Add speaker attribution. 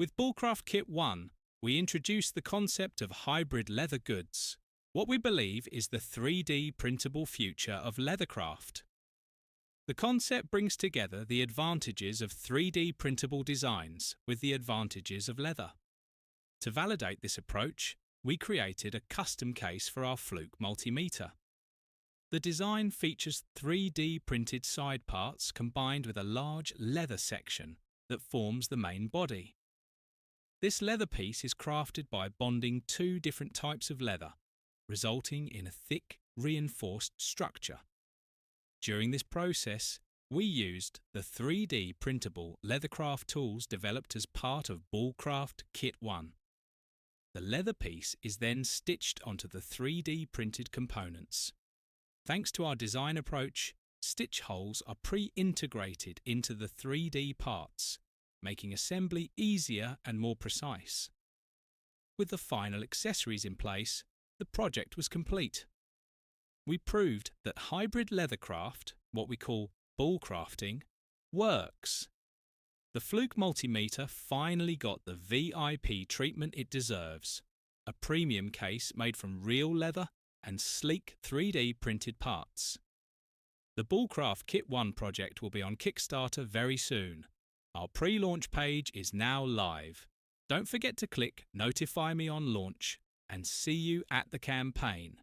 Speaker 1: With Bullcraft Kit One, we introduced the concept of hybrid leather goods, what we believe is the 3D printable future of leathercraft. The concept brings together the advantages of 3D printable designs with the advantages of leather. To validate this approach, we created a custom case for our Fluke multimeter. The design features 3D printed side parts combined with a large leather section that forms the main body. This leather piece is crafted by bonding two different types of leather, resulting in a thick, reinforced structure. During this process, we used the 3D printable leathercraft tools developed as part of Bullcraft Kit One. The leather piece is then stitched onto the 3D printed components. Thanks to our design approach, stitch holes are pre-integrated into the 3D parts, making assembly easier and more precise. With the final accessories in place, the project was complete. We proved that hybrid leathercraft, what we call bullcrafting, works. The Fluke multimeter finally got the VIP treatment it deserves, a premium case made from real leather and sleek 3D printed parts. The Bullcraft Kit One project will be on Kickstarter very soon. Our pre-launch page is now live. Don't forget to click Notify Me on launch and see you at the campaign.